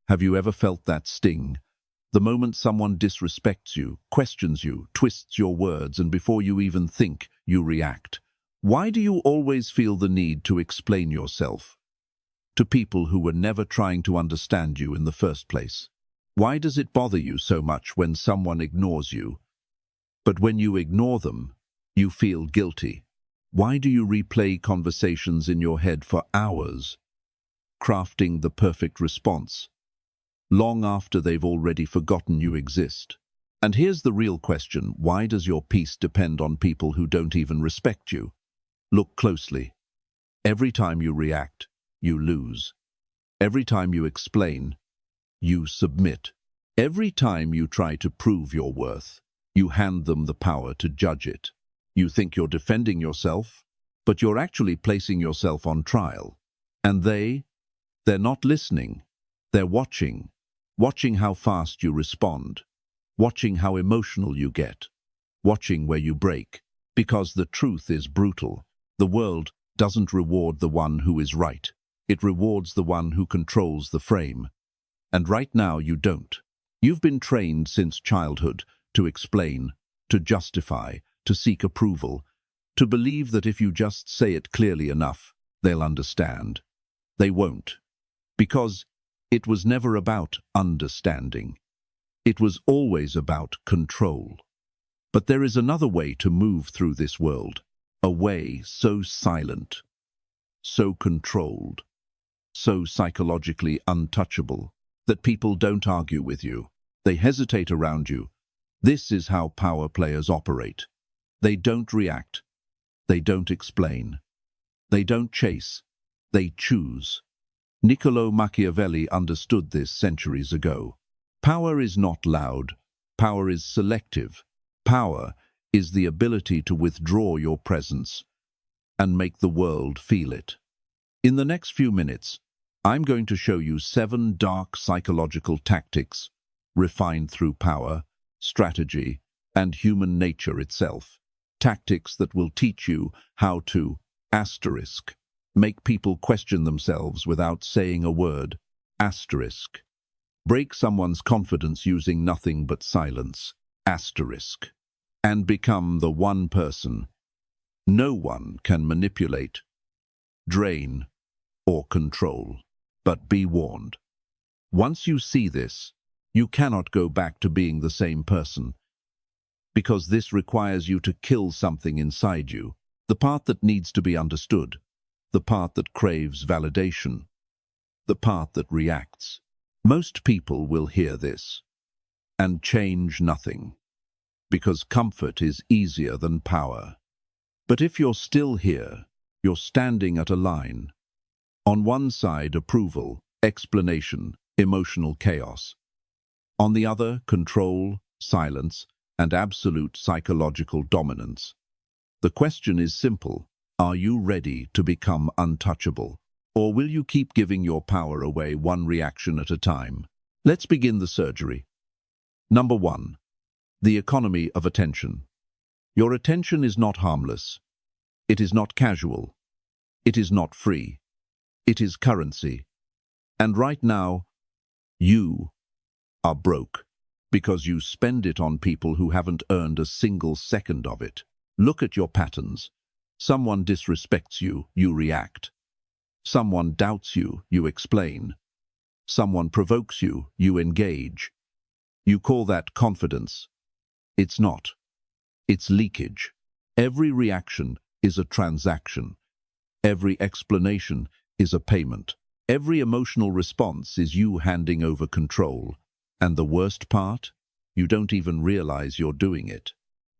Have you ever felt that sting? The moment someone disrespects you, questions you, twists your words, and before you even think, you react. Why do you always feel the need to explain yourself to people who were never trying to understand you in the first place? Why does it bother you so much when someone ignores you? But when you ignore them, you feel guilty. Why do you replay conversations in your head for hours, crafting the perfect response, long after they've already forgotten you exist? And here's the real question: why does your peace depend on people who don't even respect you? Look closely. Every time you react, you lose. Every time you explain, you submit. Every time you try to prove your worth, you hand them the power to judge it. You think you're defending yourself, but you're actually placing yourself on trial. And they're not listening. They're watching how fast you respond, watching how emotional you get, watching where you break. Because the truth is brutal. The world doesn't reward the one who is right. It rewards the one who controls the frame. And right now you don't. You've been trained since childhood to explain, to justify, to seek approval, to believe that if you just say it clearly enough, they'll understand. They won't. Because it was never about understanding. It was always about control. But there is another way to move through this world. A way so silent, so controlled, so psychologically untouchable, that people don't argue with you. They hesitate around you. This is how power players operate. They don't react. They don't explain. They don't chase. They choose. Niccolo Machiavelli understood this centuries ago. Power is not loud. Power is selective. Power is the ability to withdraw your presence and make the world feel it. In the next few minutes, I'm going to show you 7 dark psychological tactics refined through power, strategy, and human nature itself. Tactics that will teach you how to make people question themselves without saying a word, break someone's confidence using nothing but silence, and become the one person no one can manipulate, drain, or control. But be warned. Once you see this, you cannot go back to being the same person, because this requires you to kill something inside you, the part that needs to be understood, the part that craves validation, the part that reacts. Most people will hear this and change nothing, because comfort is easier than power. But if you're still here, you're standing at a line. On one side, approval, explanation, emotional chaos. On the other, control, silence, and absolute psychological dominance. The question is simple. Are you ready to become untouchable? Or will you keep giving your power away one reaction at a time? Let's begin the surgery. Number 1. The economy of attention. Your attention is not harmless. It is not casual. It is not free. It is currency. And right now, you are broke because you spend it on people who haven't earned a single second of it. Look at your patterns. Someone disrespects you, you react. Someone doubts you, you explain. Someone provokes you, you engage. You call that confidence. It's not. It's leakage. Every reaction is a transaction. Every explanation is a payment. Every emotional response is you handing over control. And the worst part? You don't even realize you're doing it.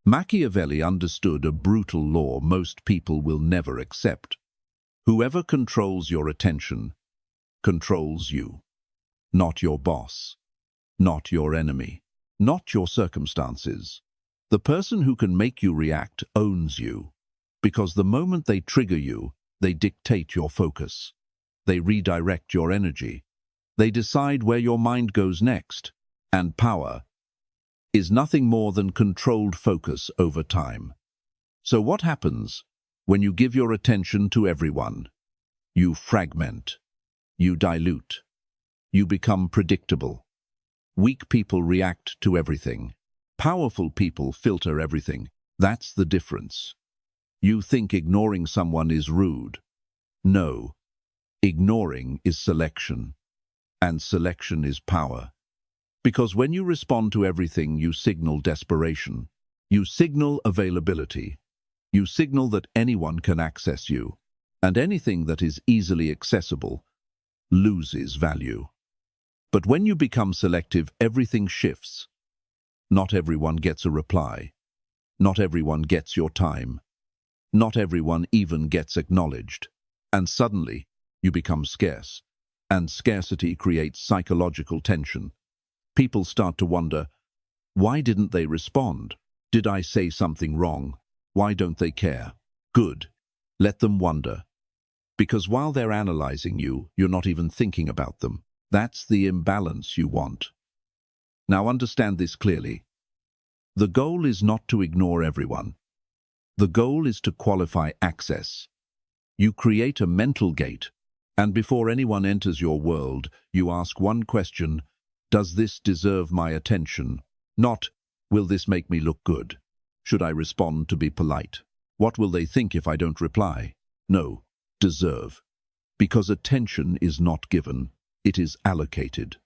Machiavelli understood a brutal law most people will never accept. Whoever controls your attention controls you. Not your boss. Not your enemy. Not your circumstances. The person who can make you react owns you. Because the moment they trigger you, they dictate your focus. They redirect your energy. They decide where your mind goes next. And power is nothing more than controlled focus over time. So what happens when you give your attention to everyone? You fragment. You dilute. You become predictable. Weak people react to everything. Powerful people filter everything. That's the difference. You think ignoring someone is rude. No, ignoring is selection, and selection is power. Because when you respond to everything, you signal desperation. You signal availability. You signal that anyone can access you, and anything that is easily accessible loses value. But when you become selective, everything shifts. Not everyone gets a reply. Not everyone gets your time. Not everyone even gets acknowledged. And suddenly, you become scarce. And scarcity creates psychological tension. People start to wonder, why didn't they respond? Did I say something wrong? Why don't they care? Good. Let them wonder. Because while they're analyzing you, you're not even thinking about them. That's the imbalance you want. Now understand this clearly. The goal is not to ignore everyone. The goal is to qualify access. You create a mental gate, and before anyone enters your world, you ask one question: does this deserve my attention? Not, will this make me look good? Should I respond to be polite? What will they think if I don't reply? No, deserve. Because attention is not given, it is allocated.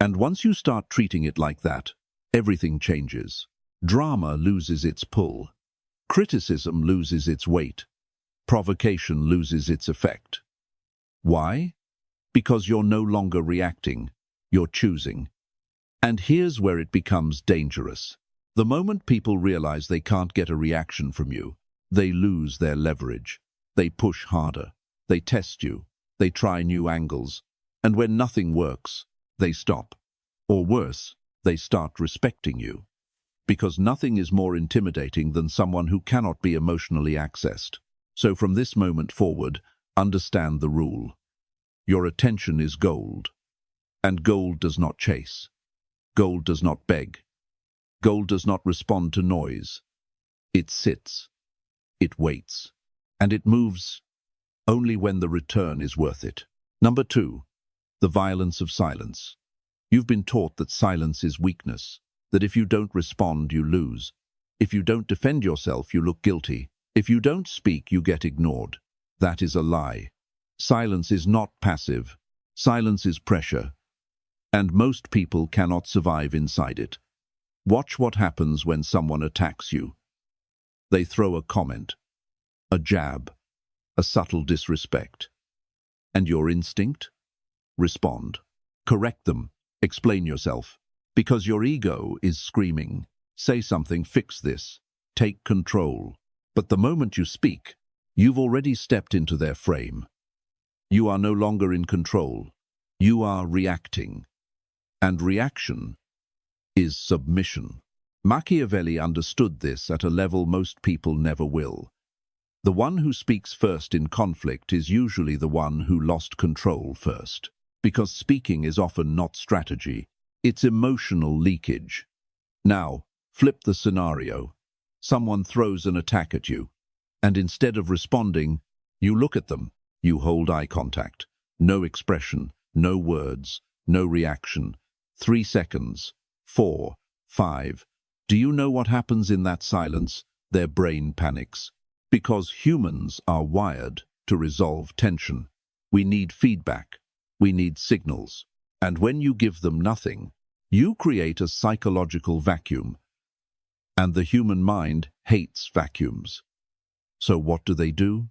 And once you start treating it like that, everything changes. Drama loses its pull. Criticism loses its weight. Provocation loses its effect. Why? Because you're no longer reacting, you're choosing. And here's where it becomes dangerous. The moment people realize they can't get a reaction from you, they lose their leverage. They push harder. They test you. They try new angles. And when nothing works, they stop. Or worse, they start respecting you. Because nothing is more intimidating than someone who cannot be emotionally accessed. So from this moment forward, understand the rule. Your attention is gold. And gold does not chase. Gold does not beg. Gold does not respond to noise. It sits. It waits. And it moves only when the return is worth it. Number 2, the violence of silence. You've been taught that silence is weakness, that if you don't respond, you lose. If you don't defend yourself, you look guilty. If you don't speak, you get ignored. That is a lie. Silence is not passive. Silence is pressure. And most people cannot survive inside it. Watch what happens when someone attacks you. They throw a comment, a jab, a subtle disrespect. And your instinct? Respond. Correct them. Explain yourself. Because your ego is screaming. Say something, fix this. Take control. But the moment you speak, you've already stepped into their frame. You are no longer in control. You are reacting. And reaction is submission. Machiavelli understood this at a level most people never will. The one who speaks first in conflict is usually the one who lost control first. Because speaking is often not strategy, it's emotional leakage. Now, flip the scenario. Someone throws an attack at you, and instead of responding, you look at them. You hold eye contact. No expression, no words, no reaction. 3 seconds. 4, 5. Do you know what happens in that silence? Their brain panics. Because humans are wired to resolve tension. We need feedback. We need signals. And when you give them nothing, you create a psychological vacuum. And the human mind hates vacuums. So what do?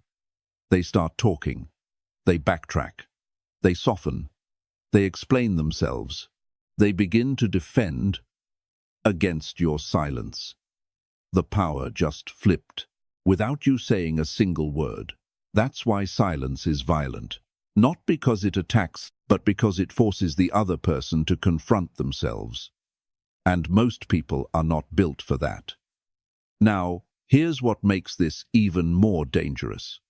They start talking. They backtrack. They soften. They explain themselves. They begin to defend against your silence. The power just flipped, without you saying a single word. That's why silence is violent. Not because it attacks, but because it forces the other person to confront themselves. And most people are not built for that. Now, here's what makes this even more dangerous.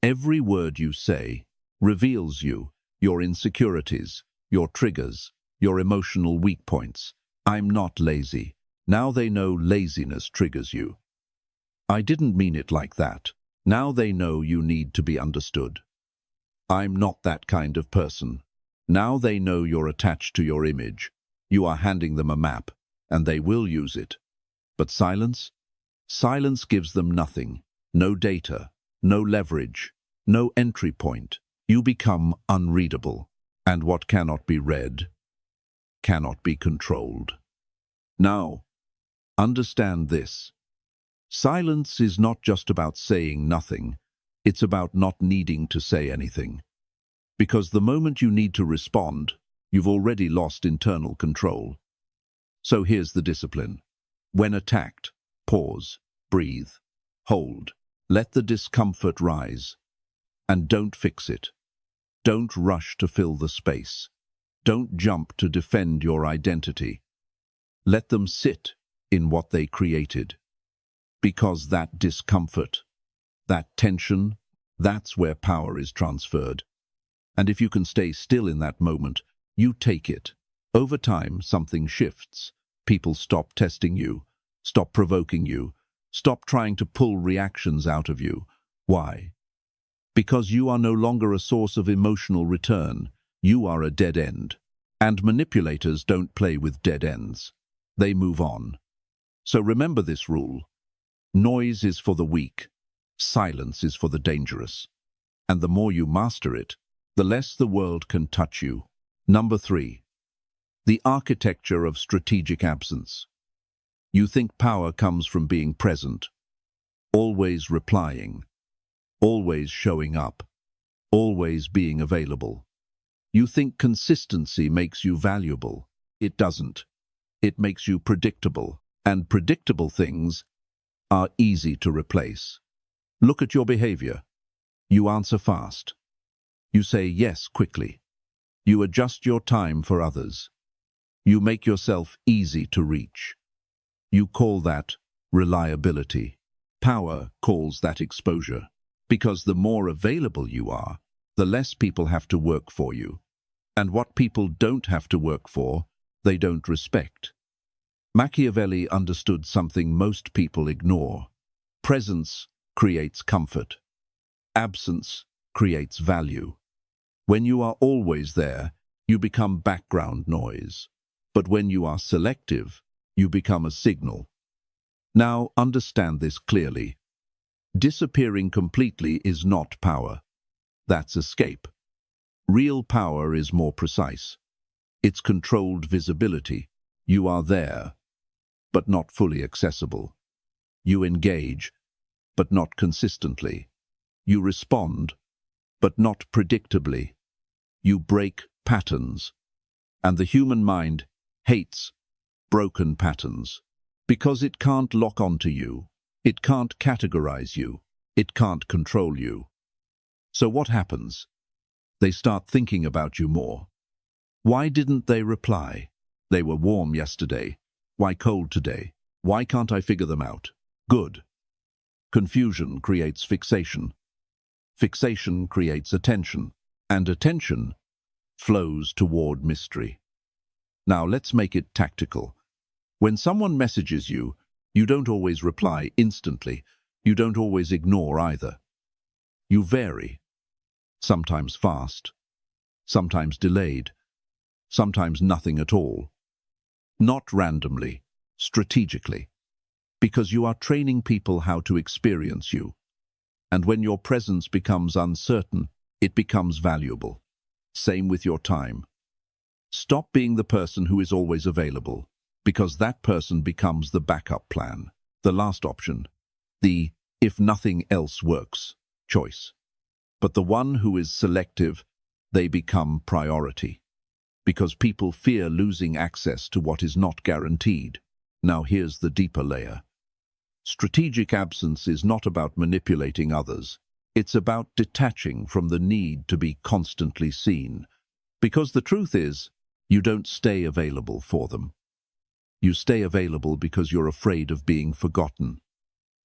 Every word you say reveals you, your insecurities, your triggers, your emotional weak points. I'm not lazy. Now they know laziness triggers you. I didn't mean it like that. Now they know you need to be understood. I'm not that kind of person. Now they know you're attached to your image. You are handing them a map, and they will use it. But silence? Silence gives them nothing. No data, no leverage, no entry point. You become unreadable, and what cannot be read cannot be controlled. Now, understand this. Silence is not just about saying nothing, it's about not needing to say anything. Because the moment you need to respond, you've already lost internal control. So here's the discipline. When attacked, pause, breathe, hold, let the discomfort rise. And don't fix it. Don't rush to fill the space. Don't jump to defend your identity. Let them sit in what they created. Because that discomfort, that tension, that's where power is transferred. And if you can stay still in that moment, you take it. Over time, something shifts. People stop testing you, stop provoking you, stop trying to pull reactions out of you. Why? Because you are no longer a source of emotional return. You are a dead end. And manipulators don't play with dead ends. They move on. So remember this rule. Noise is for the weak. Silence is for the dangerous. And the more you master it, the less the world can touch you. Number 3. The architecture of strategic absence. You think power comes from being present, always replying, always showing up, always being available. You think consistency makes you valuable. It doesn't. It makes you predictable, and predictable things are easy to replace. Look at your behavior. You answer fast. You say yes quickly. You adjust your time for others. You make yourself easy to reach. You call that reliability. Power calls that exposure. Because the more available you are, the less people have to work for you. And what people don't have to work for, they don't respect. Machiavelli understood something most people ignore. Presence creates comfort. Absence creates value. When you are always there, you become background noise. But when you are selective, you become a signal. Now, understand this clearly. Disappearing completely is not power. That's escape. Real power is more precise. It's controlled visibility. You are there, but not fully accessible. You engage, but not consistently. You respond, but not predictably. You break patterns. And the human mind hates broken patterns because it can't lock onto you. It can't categorize you. It can't control you. So what happens? They start thinking about you more. Why didn't they reply? They were warm yesterday. Why cold today? Why can't I figure them out? Good. Confusion creates fixation. Fixation creates attention. And attention flows toward mystery. Now let's make it tactical. When someone messages you, you don't always reply instantly. You don't always ignore either. You vary. Sometimes fast. Sometimes delayed. Sometimes nothing at all. Not randomly, strategically. Because you are training people how to experience you. And when your presence becomes uncertain, it becomes valuable. Same with your time. Stop being the person who is always available, because that person becomes the backup plan, the last option, the if nothing else works choice. But the one who is selective, they become priority, because people fear losing access to what is not guaranteed. Now here's the deeper layer. Strategic absence is not about manipulating others. It's about detaching from the need to be constantly seen. Because the truth is, you don't stay available for them. You stay available because you're afraid of being forgotten.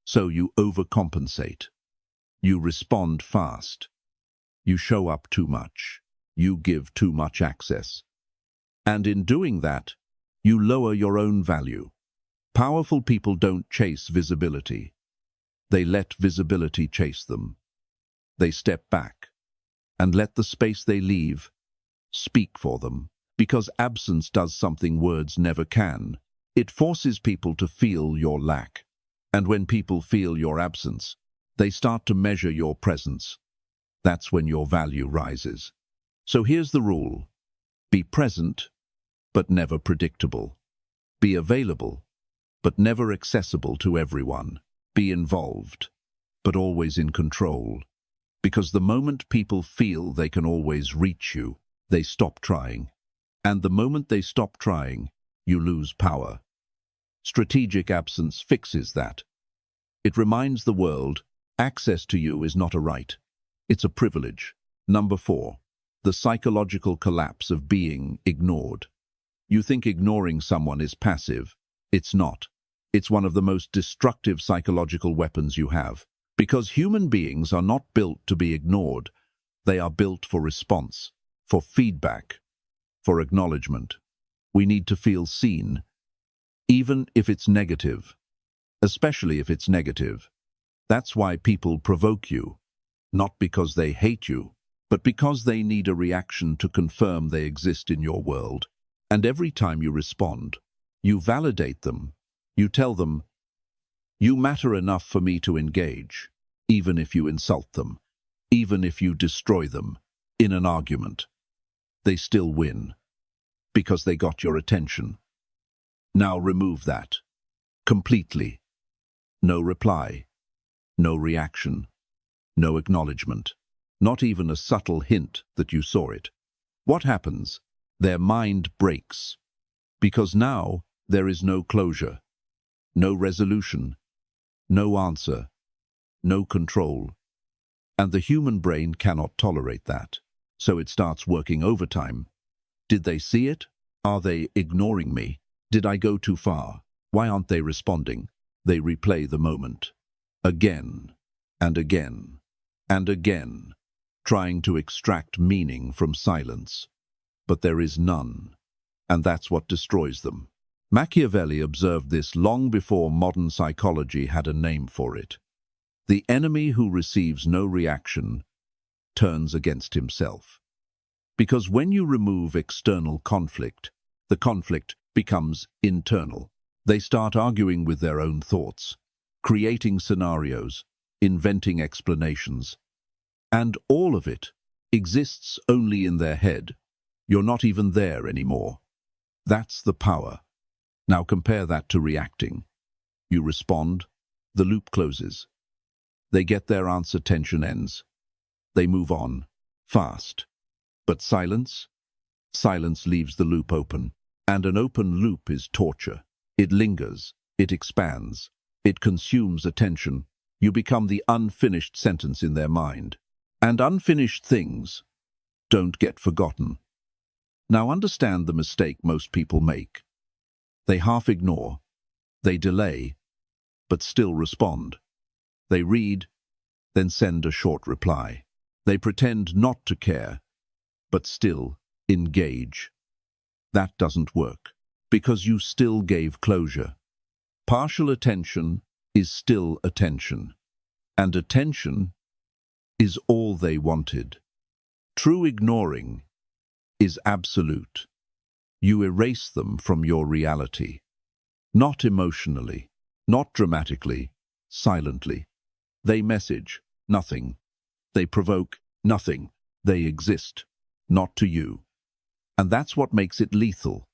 So you overcompensate. You respond fast. You show up too much. You give too much access. And in doing that, you lower your own value. Powerful people don't chase visibility. They let visibility chase them. They step back and let the space they leave speak for them. Because absence does something words never can. It forces people to feel your lack. And when people feel your absence, they start to measure your presence. That's when your value rises. So here's the rule. Be present, but never predictable. Be available, but never accessible to everyone. Be involved, but always in control. Because the moment people feel they can always reach you, they stop trying. And the moment they stop trying, you lose power. Strategic absence fixes that. It reminds the world, access to you is not a right. It's a privilege. Number 4, the psychological collapse of being ignored. You think ignoring someone is passive. It's not. It's one of the most destructive psychological weapons you have. Because human beings are not built to be ignored. They are built for response, for feedback, for acknowledgement. We need to feel seen, even if it's negative, especially if it's negative. That's why people provoke you, not because they hate you, but because they need a reaction to confirm they exist in your world. And every time you respond, you validate them. You tell them, you matter enough for me to engage, even if you insult them, even if you destroy them in an argument. They still win, because they got your attention. Now remove that. Completely. No reply. No reaction. No acknowledgement. Not even a subtle hint that you saw it. What happens? Their mind breaks. Because now there is no closure, no resolution, no answer, no control. And the human brain cannot tolerate that. So it starts working overtime. Did they see it? Are they ignoring me? Did I go too far? Why aren't they responding? They replay the moment. Again, and again, and again, trying to extract meaning from silence. But there is none, and that's what destroys them. Machiavelli observed this long before modern psychology had a name for it. The enemy who receives no reaction turns against himself. Because when you remove external conflict, the conflict becomes internal. They start arguing with their own thoughts, creating scenarios, inventing explanations. And all of it exists only in their head. You're not even there anymore. That's the power. Now compare that to reacting. You respond, the loop closes. They get their answer, tension ends. They move on, fast. But silence? Silence leaves the loop open. And an open loop is torture. It lingers, it expands, it consumes attention. You become the unfinished sentence in their mind. And unfinished things don't get forgotten. Now understand the mistake most people make. They half ignore, they delay, but still respond. They read, then send a short reply. They pretend not to care, but still engage. That doesn't work, because you still gave closure. Partial attention is still attention, and attention is all they wanted. True ignoring is absolute. You erase them from your reality. Not emotionally, not dramatically, silently. They message, nothing. They provoke, nothing. They exist, not to you. And that's what makes it lethal.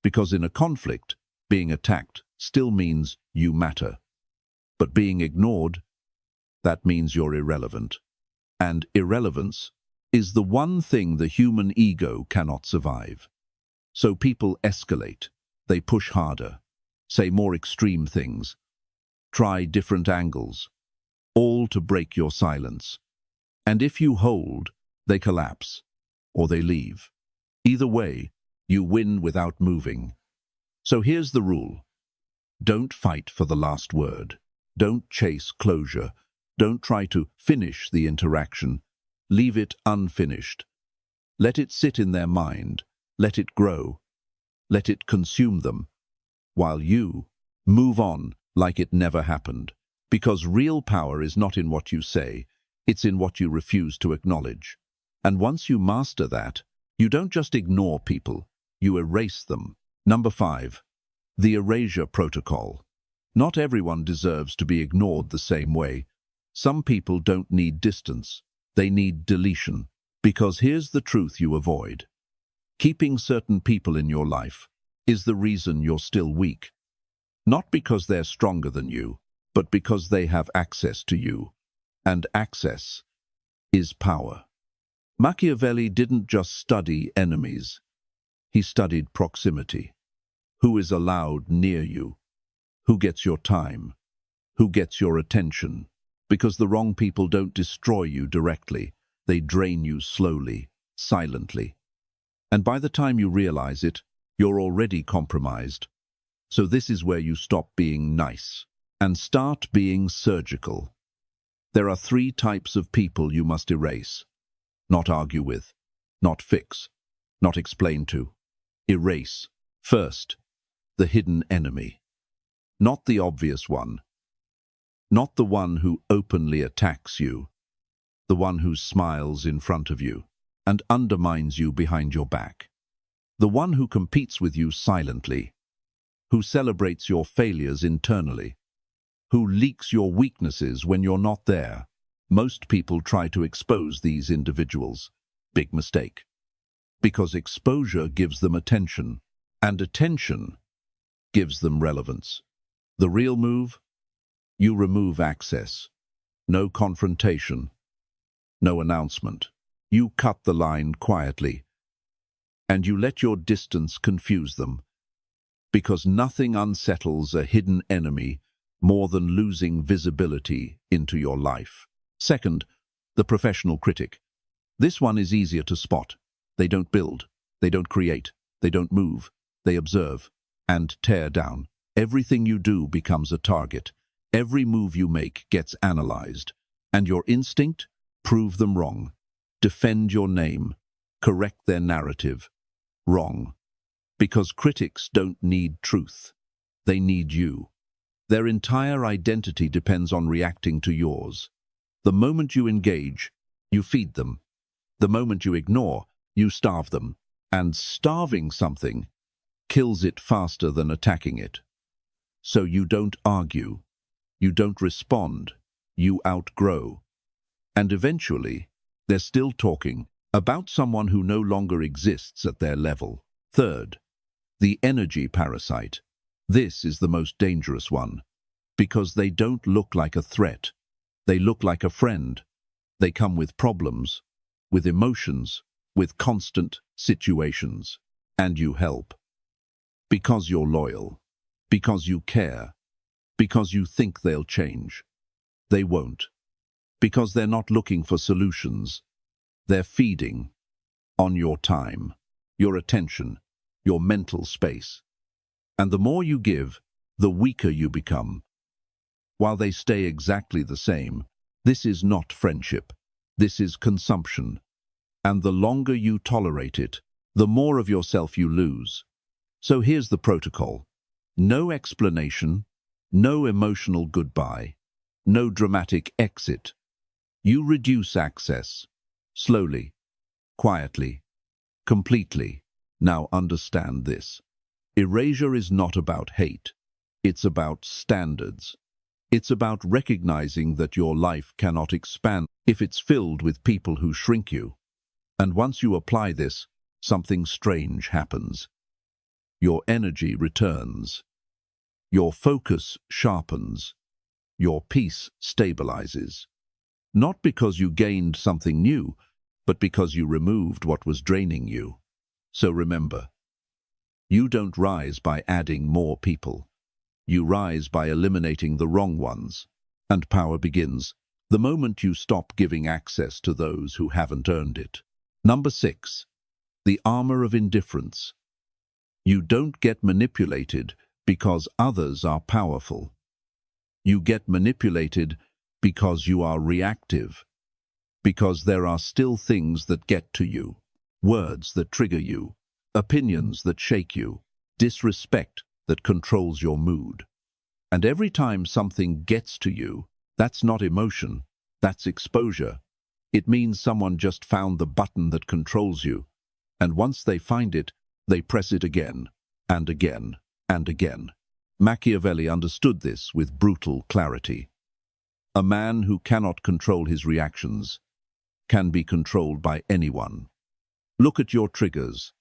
Because in a conflict, being attacked still means you matter. But being ignored, that means you're irrelevant. And irrelevance is the one thing the human ego cannot survive. So people escalate, they push harder, say more extreme things, try different angles, all to break your silence. And if you hold, they collapse, or they leave. Either way, you win without moving. So here's the rule. Don't fight for the last word. Don't chase closure. Don't try to finish the interaction. Leave it unfinished. Let it sit in their mind. Let it grow. Let it consume them. While you move on like it never happened. Because real power is not in what you say. It's in what you refuse to acknowledge. And once you master that, You don't just ignore people, you erase them. Number 5. The erasure protocol. Not everyone deserves to be ignored the same way. Some people don't need distance, they need deletion. Because here's the truth you avoid. Keeping certain people in your life is the reason you're still weak. Not because they're stronger than you, but because they have access to you. And access is power. Machiavelli didn't just study enemies. He studied proximity. Who is allowed near you? Who gets your time? Who gets your attention? Because the wrong people don't destroy you directly. They drain you slowly, silently. And by the time you realize it, you're already compromised. So this is where you stop being nice and start being surgical. There are 3 types of people you must erase. Not argue with, not fix, not explain to. Erase. First, the hidden enemy. Not the obvious one. Not the one who openly attacks you. The one who smiles in front of you and undermines you behind your back. The one who competes with you silently. Who celebrates your failures internally. Who leaks your weaknesses when you're not there. Most people try to expose these individuals. Big mistake. Because exposure gives them attention, and attention gives them relevance. The real move? You remove access. No confrontation. No announcement. You cut the line quietly, and you let your distance confuse them. Because nothing unsettles a hidden enemy more than losing visibility into your life. Second, the professional critic. This one is easier to spot. They don't build, they don't create, they don't move, they observe and tear down. Everything you do becomes a target. Every move you make gets analyzed. And your instinct? Prove them wrong. Defend your name. Correct their narrative. Wrong. Because critics don't need truth. They need you. Their entire identity depends on reacting to yours. The moment you engage, you feed them. The moment you ignore, you starve them. And starving something kills it faster than attacking it. So you don't argue. You don't respond. You outgrow. And eventually, they're still talking about someone who no longer exists at their level. Third, the energy parasite. This is the most dangerous one, because they don't look like a threat. They look like a friend. They come with problems, with emotions, with constant situations. And you help. Because you're loyal. Because you care. Because you think they'll change. They won't. Because they're not looking for solutions. They're feeding on your time, your attention, your mental space. And the more you give, the weaker you become. While they stay exactly the same, this is not friendship. This is consumption. And the longer you tolerate it, the more of yourself you lose. So here's the protocol. No explanation, no emotional goodbye, no dramatic exit. You reduce access, slowly, quietly, completely. Now understand this. Erasure is not about hate. It's about standards. It's about recognizing that your life cannot expand if it's filled with people who shrink you. And once you apply this, something strange happens. Your energy returns. Your focus sharpens. Your peace stabilizes. Not because you gained something new, but because you removed what was draining you. So remember, you don't rise by adding more people. You rise by eliminating the wrong ones. And power begins the moment you stop giving access to those who haven't earned it. Number 6, the armor of indifference. You don't get manipulated because others are powerful. You get manipulated because you are reactive, because there are still things that get to you, words that trigger you, opinions that shake you, disrespect that controls your mood. And every time something gets to you, that's not emotion, that's exposure. It means someone just found the button that controls you, And once they find it, they press it again, and again, and again. Machiavelli understood this with brutal clarity. A man who cannot control his reactions can be controlled by anyone. Look at your triggers.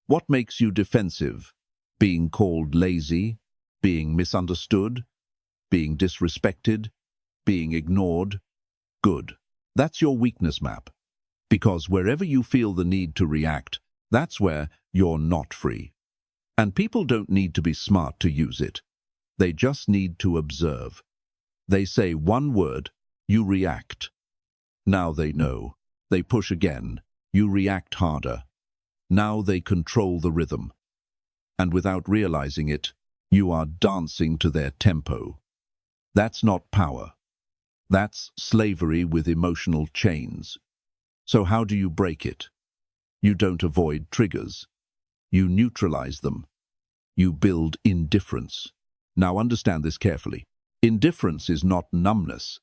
What makes you defensive? Being called lazy? Being misunderstood? Being disrespected? Being ignored? Good. That's your weakness map. Because wherever you feel the need to react, that's where you're not free. And people don't need to be smart to use it. They just need to observe. They say one word, you react. Now they know. They push again. You react harder. Now they control the rhythm. And without realizing it, you are dancing to their tempo. That's not power. That's slavery with emotional chains. So how do you break it? You don't avoid triggers. You neutralize them. You build indifference. Now understand this carefully. Indifference is not numbness.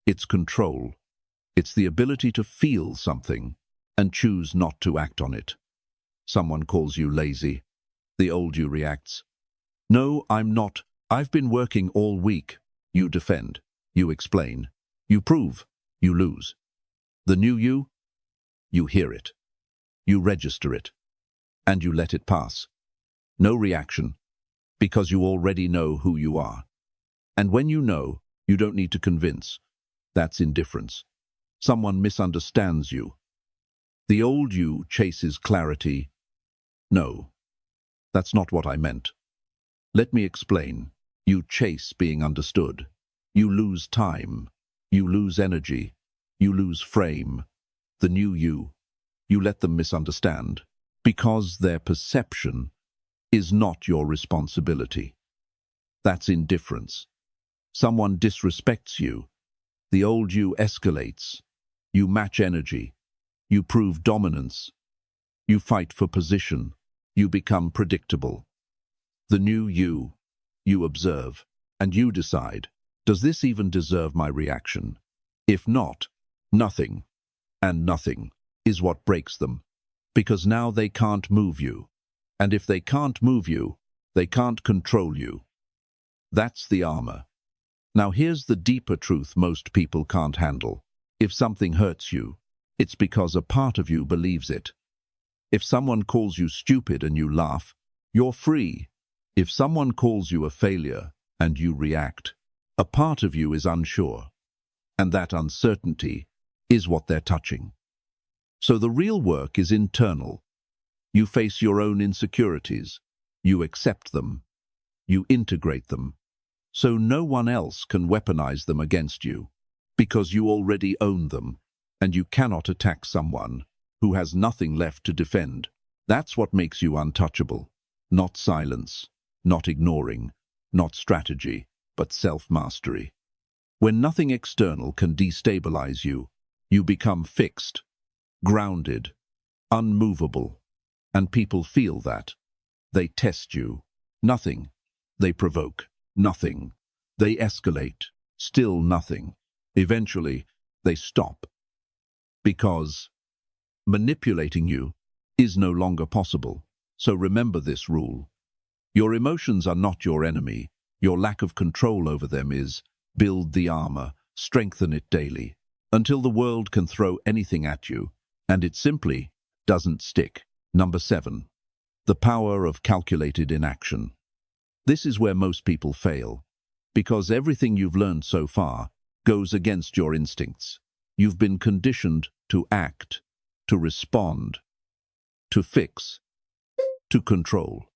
It's control. It's the ability to feel something and choose not to act on it. Someone calls you lazy. The old you reacts. No, I'm not. I've been working all week. You defend. You explain. You prove. You lose. The new you hear it. You register it. And you let it pass. No reaction, because you already know who you are. And when you know, you don't need to convince. That's indifference. Someone misunderstands you. The old you chases clarity. No, that's not what I meant. Let me explain. You chase being understood. You lose time. You lose energy. You lose frame. The new you let them misunderstand, because their perception is not your responsibility. That's indifference. Someone disrespects you. The old you escalates. You match energy. You prove dominance. You fight for position. You become predictable. The new you observe, and you decide, does this even deserve my reaction? If not, nothing, and nothing, is what breaks them, because now they can't move you. And if they can't move you, they can't control you. That's the armor. Now here's the deeper truth most people can't handle. If something hurts you, it's because a part of you believes it. If someone calls you stupid and you laugh, you're free. If someone calls you a failure and you react, a part of you is unsure. And that uncertainty is what they're touching. So the real work is internal. You face your own insecurities. You accept them. You integrate them. So no one else can weaponize them against you, because you already own them, and you cannot attack someone who has nothing left to defend. That's what makes you untouchable. Not silence, not ignoring, not strategy, but self-mastery. When nothing external can destabilize you, you become fixed, grounded, unmovable, and people feel that. They test you. Nothing. They provoke. Nothing. They escalate. Still nothing. Eventually, they stop. Because manipulating you is no longer possible. So remember this rule. Your emotions are not your enemy. Your lack of control over them is. Build the armor. Strengthen it daily. Until the world can throw anything at you, and it simply doesn't stick. Number 7. The power of calculated inaction. This is where most people fail, because everything you've learned so far goes against your instincts. You've been conditioned to act, to respond, to fix, to control.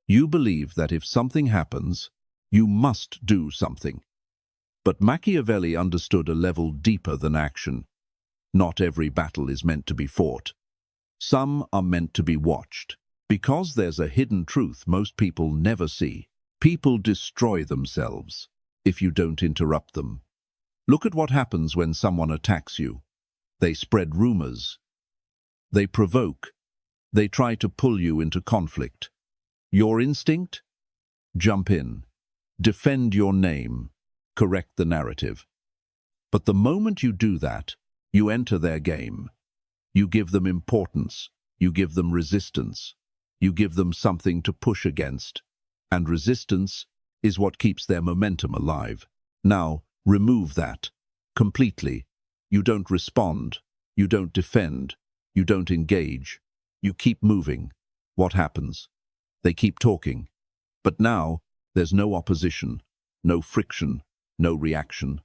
You believe that if something happens, you must do something. But Machiavelli understood a level deeper than action. Not every battle is meant to be fought. Some are meant to be watched. Because there's a hidden truth most people never see. People destroy themselves if you don't interrupt them. Look at what happens when someone attacks you. They spread rumors. They provoke. They try to pull you into conflict. Your instinct? Jump in. Defend your name. Correct the narrative. But the moment you do that, you enter their game. You give them importance. You give them resistance. You give them something to push against. And resistance is what keeps their momentum alive. Now, remove that completely. You don't respond. You don't defend. You don't engage. You keep moving. What happens? They keep talking. But now, there's no opposition, no friction, no reaction.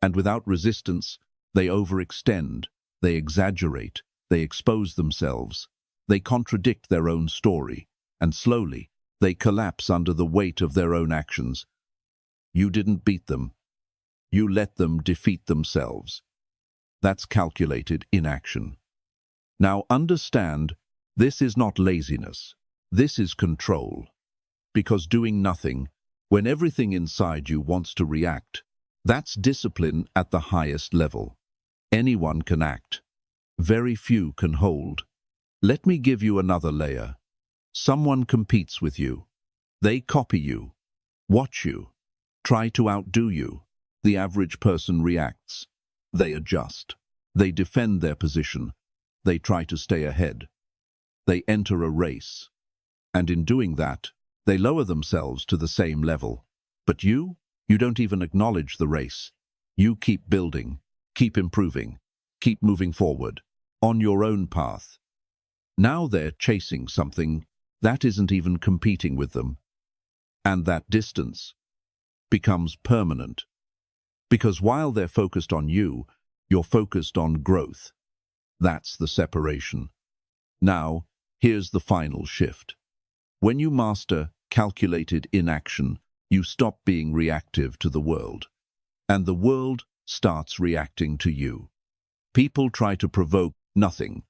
And without resistance, they overextend, they exaggerate, they expose themselves. They contradict their own story, and slowly, they collapse under the weight of their own actions. You didn't beat them. You let them defeat themselves. That's calculated inaction. Now understand, this is not laziness. This is control. Because doing nothing, when everything inside you wants to react, that's discipline at the highest level. Anyone can act. Very few can hold. Let me give you another layer. Someone competes with you. They copy you, watch you, try to outdo you. The average person reacts. They adjust. They defend their position. They try to stay ahead. They enter a race. And in doing that, they lower themselves to the same level. But you don't even acknowledge the race. You keep building, keep improving, keep moving forward, on your own path. Now they're chasing something that isn't even competing with them. And that distance becomes permanent. Because while they're focused on you, you're focused on growth. That's the separation. Now, here's the final shift. When you master calculated inaction, you stop being reactive to the world. And the world starts reacting to you. People try to provoke, nothing.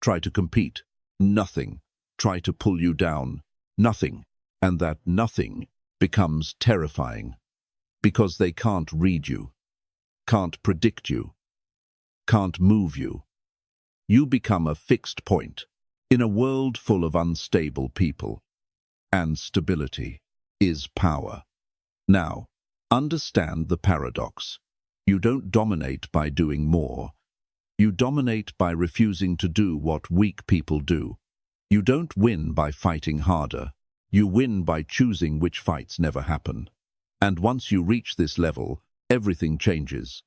Try to compete, nothing. Try to pull you down, nothing. And that nothing becomes terrifying. Because they can't read you, can't predict you, can't move you. You become a fixed point in a world full of unstable people. And stability is power. Now, understand the paradox. You don't dominate by doing more. You dominate by refusing to do what weak people do. You don't win by fighting harder. You win by choosing which fights never happen. And once you reach this level, everything changes.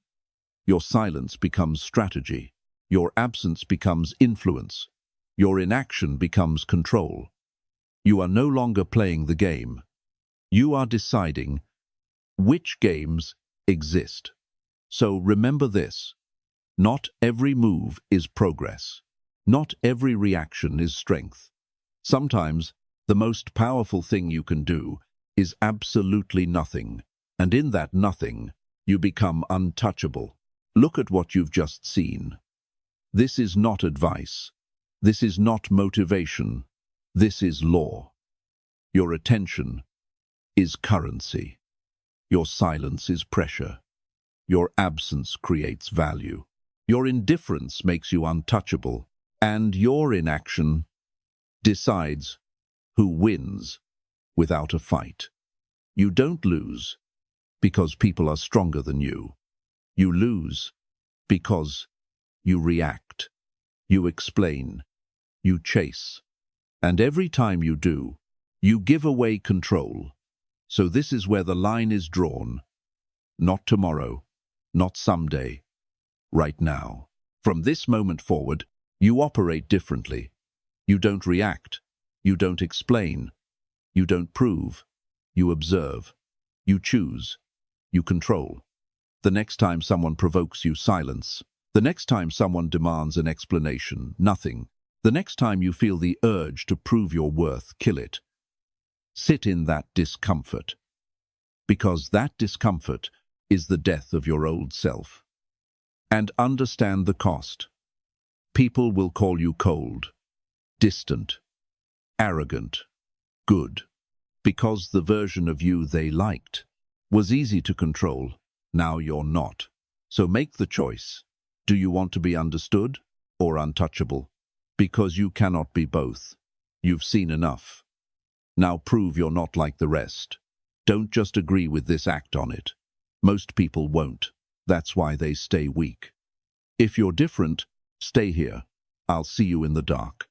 Your silence becomes strategy. Your absence becomes influence. Your inaction becomes control. You are no longer playing the game. You are deciding which games exist. So remember this. Not every move is progress. Not every reaction is strength. Sometimes, the most powerful thing you can do is absolutely nothing. And in that nothing, you become untouchable. Look at what you've just seen. This is not advice. This is not motivation. This is law. Your attention is currency. Your silence is pressure. Your absence creates value. Your indifference makes you untouchable. And your inaction decides who wins without a fight. You don't lose because people are stronger than you. You lose because you react, you explain, you chase. And every time you do, you give away control. So this is where the line is drawn. Not tomorrow, not someday, right now. From this moment forward, you operate differently. You don't react. You don't explain. You don't prove. You observe. You choose. You control. The next time someone provokes you, silence. The next time someone demands an explanation, nothing. The next time you feel the urge to prove your worth, kill it. Sit in that discomfort. Because that discomfort is the death of your old self. And understand the cost. People will call you cold, distant, arrogant, good, because the version of you they liked was easy to control. Now you're not. So make the choice. Do you want to be understood or untouchable? Because you cannot be both. You've seen enough. Now prove you're not like the rest. Don't just agree with this, act on it. Most people won't. That's why they stay weak. If you're different, stay here. I'll see you in the dark.